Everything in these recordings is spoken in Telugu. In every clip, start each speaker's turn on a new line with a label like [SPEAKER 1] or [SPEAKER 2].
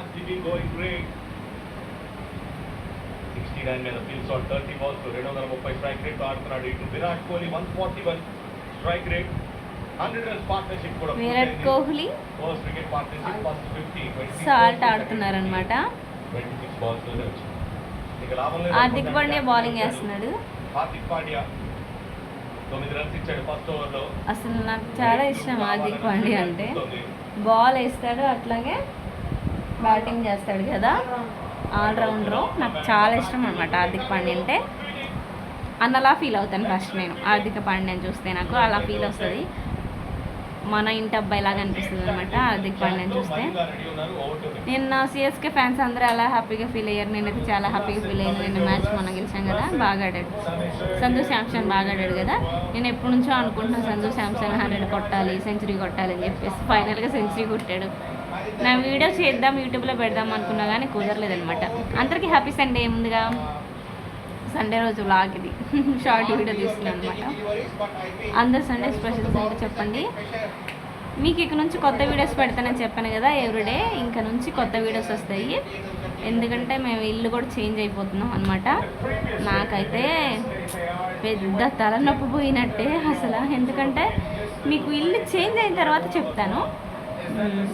[SPEAKER 1] RCB going great. 69 మీద fields on 30 balls 230 strike rate ఆడుతున్నాడు. ఇటు Virat Kohli 141 strike rate. 100 runs partnership కూడా.
[SPEAKER 2] Virat Kohli
[SPEAKER 1] first cricket partnership first 50
[SPEAKER 2] Salt ఆడుతున్నారన్నమాట.
[SPEAKER 1] 26 balls లోనే వచ్చింది. ఇక లాభం లేదు.
[SPEAKER 2] హార్దిక్ పాండ్యా బౌలింగ్ వేస్తున్నాడు.
[SPEAKER 1] హార్దిక్ పాండ్యా 9 రన్స్ ఇచ్చాడు ఫస్ట్ ఓవర్లో.
[SPEAKER 2] అసలు నాకు చాలా ఇష్టం హార్దిక్ పాండ్యా అంటే. బాల్ వేస్తాడు, అట్లాగే బ్యాటింగ్ చేస్తాడు కదా, ఆల్రౌండరు. నాకు చాలా ఇష్టం అనమాట హార్దిక్ పాండ్యా అంటే. అన్నలా ఫీల్ అవుతాను ఫస్ట్ నేను హార్దిక్ పాండ్యాని చూస్తే. నాకు అలా ఫీల్ వస్తుంది, మన ఇంటి అబ్బాయి లాగా అనిపిస్తుంది అనమాట హార్దిక్ పాండ్యాని చూస్తే. నిన్న సిఎస్కే ఫ్యాన్స్ అందరూ అలా హ్యాపీగా ఫీల్ అయ్యారు. నేనైతే చాలా హ్యాపీగా ఫీల్ అయ్యాను. నిన్న మ్యాచ్ మనం గెలిచాం కదా, బాగా ఆడాడు సంజు శాంసన్, బాగా ఆడాడు కదా. నేను ఎప్పటి నుంచో అనుకుంటున్నాను సంజు శాంసన్ 100 కొట్టాలి, సెంచరీ కొట్టాలి అని చెప్పేసి ఫైనల్గా సెంచరీ కొట్టాడు. నా వీడియో చేద్దాం, యూట్యూబ్లో పెడదాం అనుకున్నా కానీ కుదరలేదనమాట. అందరికీ హ్యాపీ సండే. ముందుగా సండే రోజు వ్లాగ్ ఇది, షార్ట్ వీడియో తీస్తున్నాను అనమాట. అందరు సండే స్పెషల్స్ అంటే చెప్పండి. మీకు ఇక నుంచి కొత్త వీడియోస్ పెడతానని చెప్పాను కదా ఎవ్రీడే. ఇంకా నుంచి కొత్త వీడియోస్ వస్తాయి, ఎందుకంటే మేము ఇల్లు కూడా చేంజ్ అయిపోతున్నాం అనమాట. నాకైతే పెద్ద తలనొప్పి పోయినట్టే అసలు. ఎందుకంటే మీకు ఇల్లు చేంజ్ అయిన తర్వాత చెప్తాను.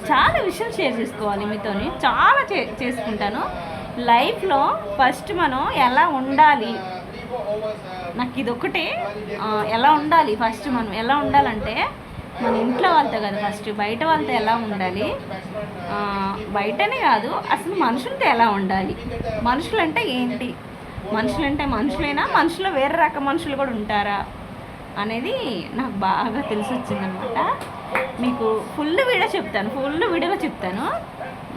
[SPEAKER 2] చాలా విషయం షేర్ చేసుకోవాలి మీతోని, చాలా చేసుకుంటాను లైఫ్లో. ఫస్ట్ మనం ఎలా ఉండాలి, నాకు ఇదొకటే. ఎలా ఉండాలి ఫస్ట్, మనం ఎలా ఉండాలంటే మన ఇంట్లో వాళ్ళతో కదా ఫస్ట్, బయట వాళ్ళతో ఎలా ఉండాలి, బయటనే కాదు అసలు మనుషులతో ఎలా ఉండాలి, మనుషులు అంటే ఏంటి, మనుషులు అంటే మనుషులైనా, మనుషులు వేరే రకం మనుషులు కూడా ఉంటారా అనేది నాకు బాగా తెలిసి వచ్చిందనమాట. మీకు ఫుల్ వీడియో చెప్తాను, ఫుల్ వీడియోలో చెప్తాను.